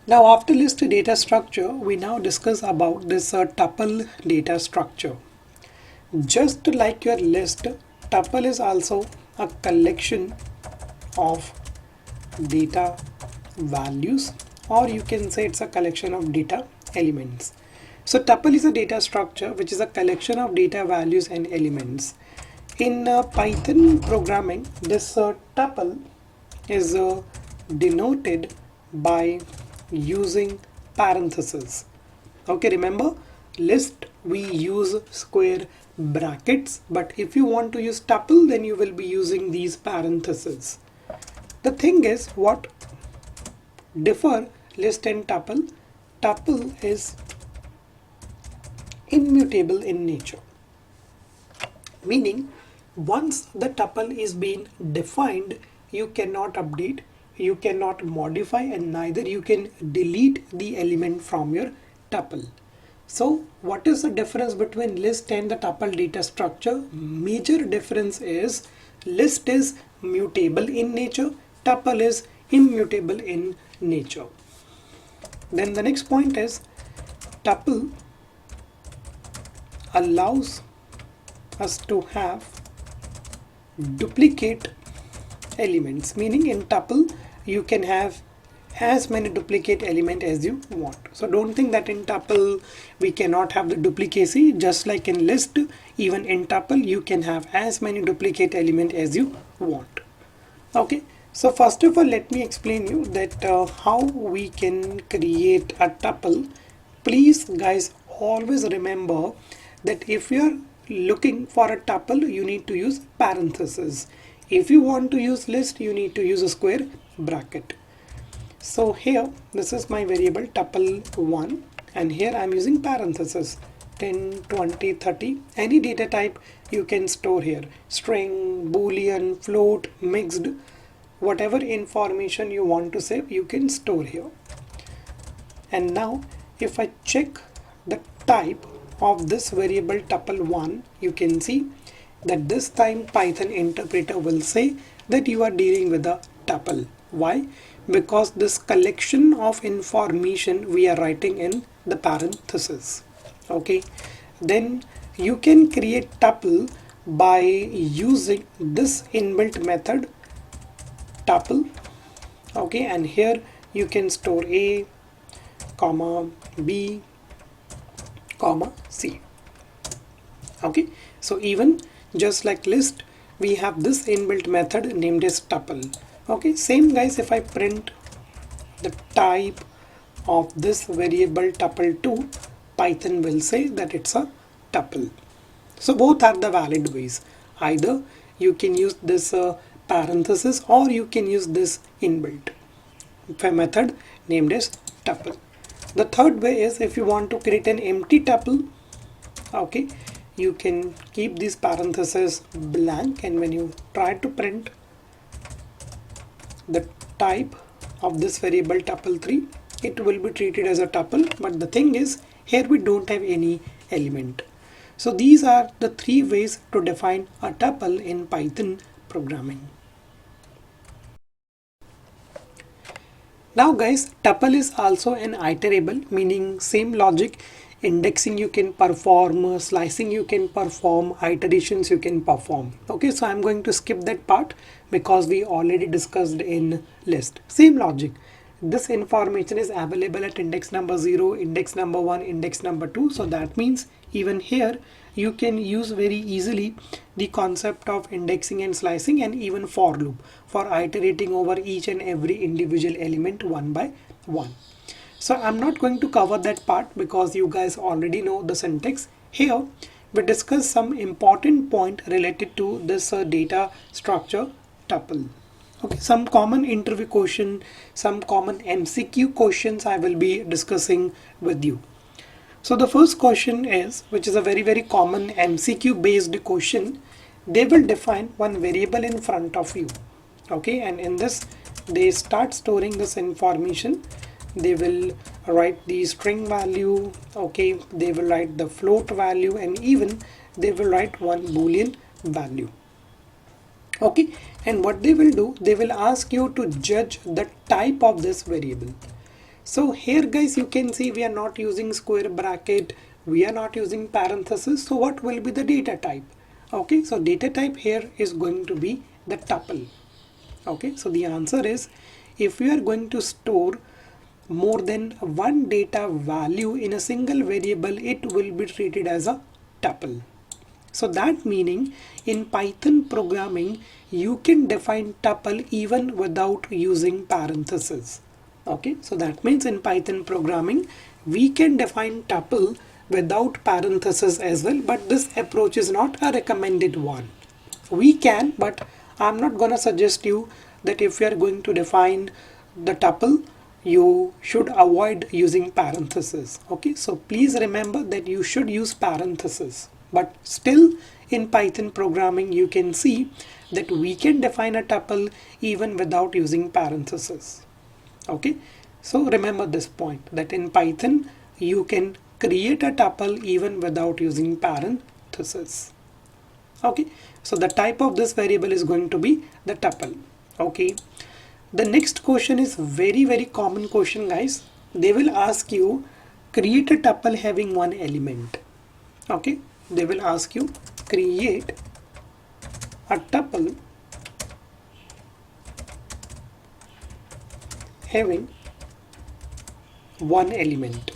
Now after list data structure, we now discuss about this tuple data structure. Just like your list, tuple is also a collection of data values, or you can say it's a collection of data elements. So tuple is a data structure which is a collection of data values and elements. In Python programming, this tuple is denoted by using parentheses. Okay, remember list we use square brackets, but if you want to use tuple, then you will be using these parentheses. The thing is, what differ list and tuple? Tuple is immutable in nature, meaning once the tuple is being defined, you cannot update, you cannot modify, and neither you can delete the element from your tuple. So what is the difference between list and the tuple data structure? Major difference is list is mutable in nature, tuple is immutable in nature. Then the next point is tuple allows us to have duplicate elements, meaning in tuple you can have as many duplicate element as you want. So don't think that in tuple we cannot have the duplicacy. Just like in list, even in tuple you can have as many duplicate element as you want. Okay, so first of all let me explain you that how we can create a tuple. Please guys, always remember that if you are looking for a tuple, you need to use parentheses. If you want to use list, you need to use a square bracket. So here this is my variable tuple1, and here I'm using parentheses 10, 20, 30. Any data type you can store here: string, boolean, float, mixed, whatever information you want to save you can store here. And now if I check the type of this variable tuple1, you can see that this time Python interpreter will say that you are dealing with a tuple. Why? Because this collection of information we are writing in the parentheses. Okay, then you can create tuple by using this inbuilt method tuple. Okay, and here you can store a comma b comma c. Okay, so even just like list, we have this inbuilt method named as tuple. Okay, same guys, if I print the type of this variable tuple2, Python will say that it's a tuple. So both are the valid ways. Either you can use this parenthesis, or you can use this inbuilt method named as tuple. The third way is if you want to create an empty tuple, okay, you can keep these parentheses blank, and when you try to print the type of this variable tuple3, it will be treated as a tuple, but the thing is here we don't have any element. So these are the three ways to define a tuple in Python programming. Now guys, tuple is also an iterable, meaning same logic. Indexing you can perform, slicing you can perform, iterations you can perform. Okay, so I'm going to skip that part because we already discussed in list. Same logic. This information is available at index number 0, index number 1, index number 2. So that means even here you can use very easily the concept of indexing and slicing, and even for loop for iterating over each and every individual element one by one. So I'm not going to cover that part because you guys already know the syntax. Here we discuss some important point related to this data structure tuple. Okay, some common interview question, some common MCQ questions I will be discussing with you. So the first question is, which is a very common MCQ based question, they will define one variable in front of you. Okay, and in this they start storing this information. They will write the string value, okay, they will write the float value, and even they will write one boolean value. Okay, and what they will do, they will ask you to judge the type of this variable. So here guys, you can see we are not using square bracket, we are not using parenthesis. So what will be the data type? Okay, so data type here is going to be the tuple. Okay, so the answer is, if we are going to store more than one data value in a single variable, it will be treated as a tuple. So that meaning in Python programming, you can define tuple even without using parentheses. Okay, so that means in Python programming, we can define tuple without parentheses as well, but this approach is not a recommended one. We can, but I'm not gonna suggest you that if you are going to define the tuple, you should avoid using parentheses. Okay, so please remember that you should use parentheses, but still in Python programming you can see that we can define a tuple even without using parentheses. Okay, so remember this point, that in Python you can create a tuple even without using parentheses. Okay, so the type of this variable is going to be the tuple. Okay, the next question is very common question guys. They will ask you, create a tuple having one element. Okay, they will ask you, create a tuple having one element.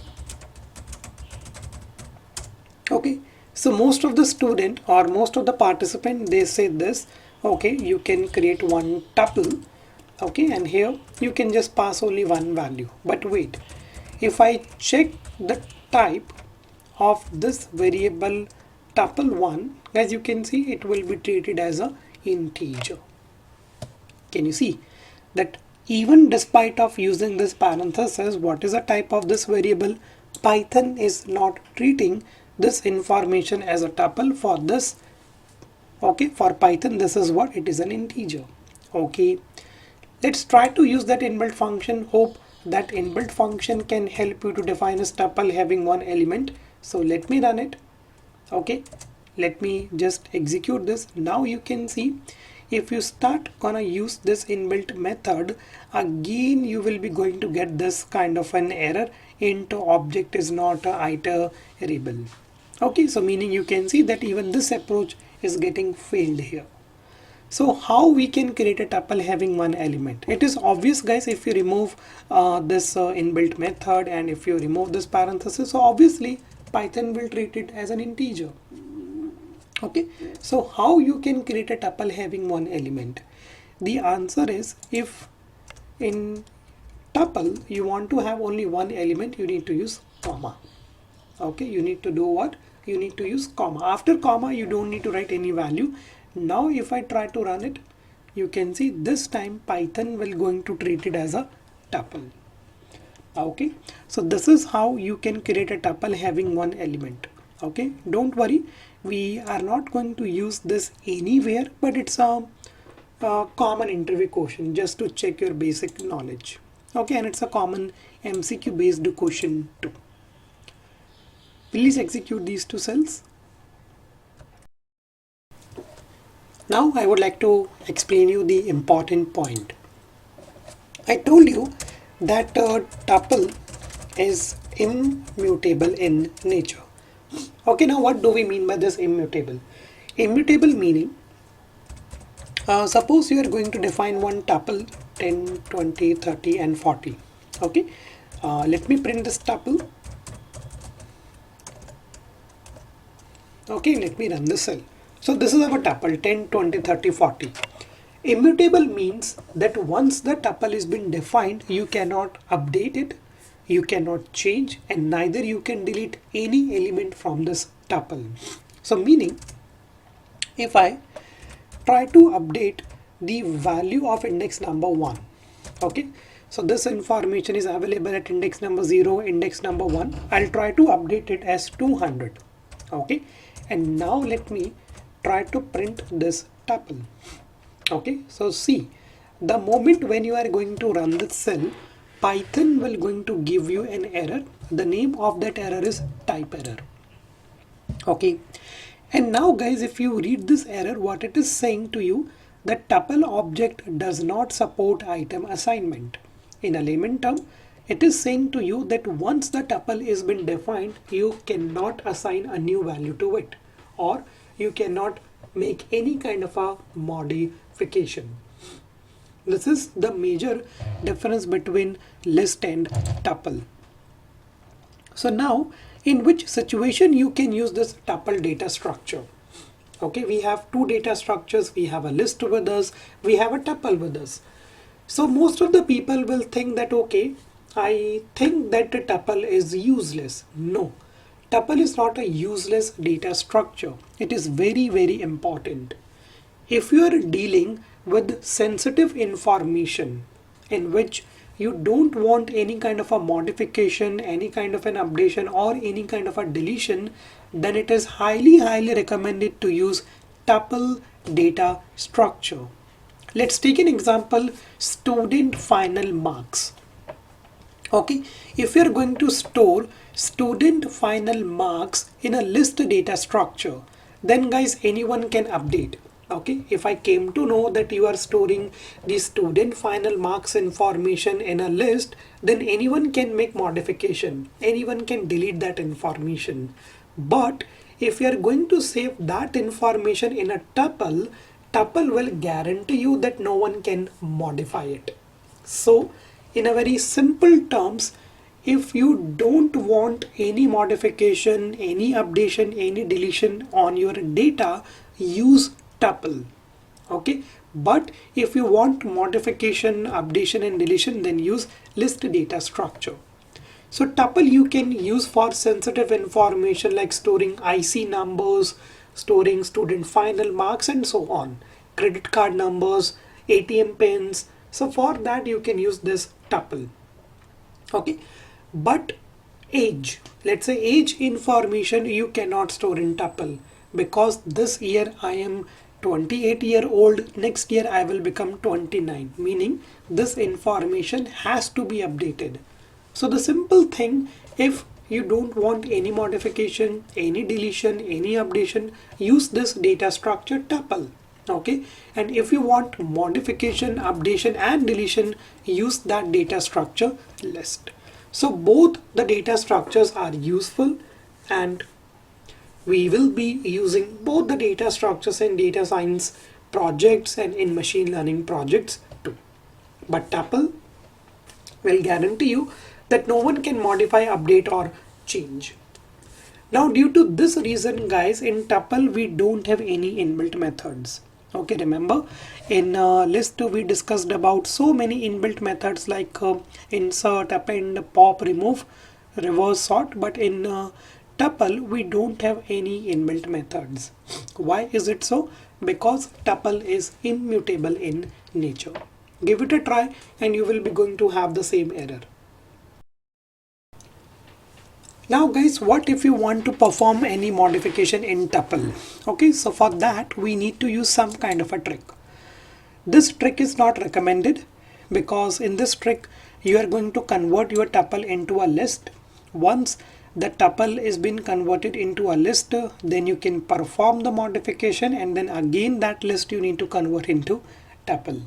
Okay, so most of the student or most of the participant, they say this, okay, you can create one tuple, okay, and here you can just pass only one value. But wait, if I check the type of this variable tuple1, as you can see, it will be treated as a integer. Can you see that even despite of using this parenthesis, what is the type of this variable? Python is not treating this information as a tuple for this. Okay, for Python this is what it is, an integer. Okay, let's try to use that inbuilt function. Hope that inbuilt function can help you to define a tuple having one element. So let me run it. Okay, let me just execute this. Now you can see, if you start gonna use this inbuilt method, again you will be going to get this kind of an error, into object is not iterable. Okay, so meaning you can see that even this approach is getting failed here. So how we can create a tuple having one element? It is obvious guys, if you remove this inbuilt method and if you remove this parenthesis, so obviously Python will treat it as an integer. Okay, so how you can create a tuple having one element? The answer is, if in tuple you want to have only one element, you need to use comma. Okay, you need to do what? You need to use comma. After comma you don't need to write any value. Now if I try to run it, you can see this time Python will going to treat it as a tuple. Okay, so this is how you can create a tuple having one element. Okay, don't worry, we are not going to use this anywhere, but it's a common interview question just to check your basic knowledge. Okay, and it's a common MCQ based question too. Please execute these two cells. Now I would like to explain you the important point. I told you that tuple is immutable in nature. Okay, now what do we mean by this immutable? Immutable meaning, suppose you are going to define one tuple 10, 20, 30 and 40. Okay, let me print this tuple. Okay, let me run this cell. So this is our tuple 10, 20, 30, 40. Immutable means that once the tuple is been defined, you cannot update it, you cannot change, and neither you can delete any element from this tuple. So meaning, if I try to update the value of index number 1, okay, so this information is available at index number 0, index number 1. I'll try to update it as 200. Okay, and now let me try to print this tuple. Okay, so see, the moment when you are going to run this cell, Python will going to give you an error. The name of that error is type error. Okay, and now guys, if you read this error, what it is saying to you, that tuple object does not support item assignment. In a layman term, It is saying to you that once the tuple is been defined, you cannot assign a new value to it, or you cannot make any kind of a modification. This is the major difference between list and tuple. So now, in which situation you can use this tuple data structure? Okay, we have two data structures. We have a list with us, we have a tuple with us. So most of the people will think that, okay, I think that the tuple is useless. No, tuple is not a useless data structure. It is very, very important. If you are dealing with sensitive information in which you don't want any kind of a modification, any kind of an updation, or any kind of a deletion, then it is highly recommended to use tuple data structure. Let's take an example, student final marks. Okay, if you're going to store student final marks in a list data structure, then guys, anyone can update. Okay, if I came to know that you are storing the student final marks information in a list, then anyone can make modification, anyone can delete that information. But if you are going to save that information in a tuple, tuple will guarantee you that no one can modify it. So in a very simple terms, if you don't want any modification, any updation, any deletion on your data, use tuple. Okay, but if you want modification, updation and deletion, then use list data structure. So tuple you can use for sensitive information like storing IC numbers, storing student final marks and so on, credit card numbers, ATM pins. So for that you can use this tuple. Okay, but age, let's say age information you cannot store in tuple, because this year I am 28-year-old, next year I will become 29, meaning this information has to be updated. So the simple thing, if you don't want any modification, any deletion, any updation, use this data structure tuple. Okay, and if you want modification, updation and deletion, use that data structure list. So both the data structures are useful, and we will be using both the data structures in data science projects and in machine learning projects too. But tuple will guarantee you that no one can modify, update or change. Now due to this reason guys, in tuple we don't have any inbuilt methods. Okay, remember in list we discussed about so many inbuilt methods like insert, append, pop, remove, reverse sort, but in tuple we don't have any inbuilt methods. Why is it so? Because tuple is immutable in nature. Give it a try and you will be going to have the same error. Now guys, what if you want to perform any modification in tuple? Okay, so for that we need to use some kind of a trick. This trick is not recommended because in this trick you are going to convert your tuple into a list. Once the tuple is been converted into a list, then you can perform the modification and then again that list you need to convert into tuple.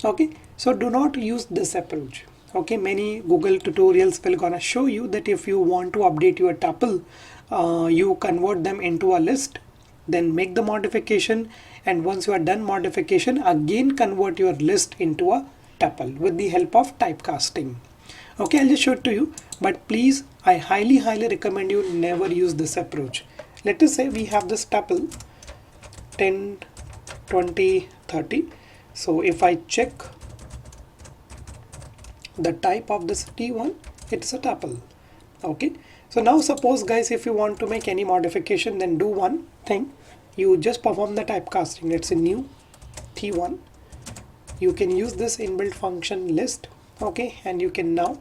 Okay, so do not use this approach. Okay, many Google tutorials will gonna show you that if you want to update your tuple, you convert them into a list, then make the modification, and once you are done modification, again convert your list into a tuple with the help of typecasting. Okay, I'll just show it to you, but please, I highly recommend you never use this approach. Let us say we have this tuple 10, 20, 30. So if I check the type of this T1, it's a tuple. Okay, so now suppose guys, if you want to make any modification, then do one thing. You just perform the typecasting. Let's say new T1. You can use this inbuilt function list. Okay, and you can now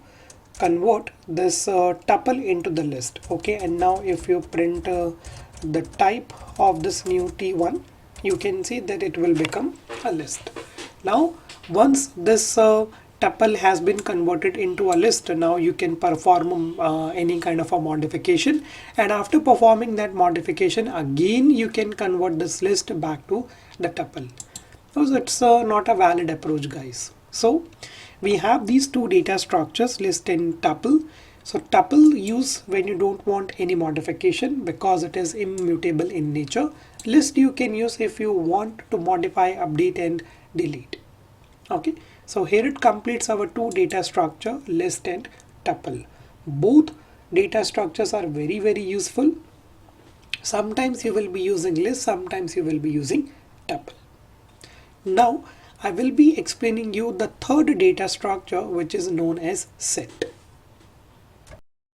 convert this tuple into the list. Okay, and now if you print the type of this new T1, you can see that it will become a list. Now once this tuple has been converted into a list, now you can perform any kind of a modification, and after performing that modification, again you can convert this list back to the tuple. So it's not a valid approach guys. So we have these two data structures, list and tuple. So tuple use when you don't want any modification because it is immutable in nature. List you can use if you want to modify, update and delete. Okay, so here it completes our two data structure, list and tuple. Both data structures are very useful. Sometimes you will be using list, sometimes you will be using tuple. Now I will be explaining you the third data structure, which is known as set.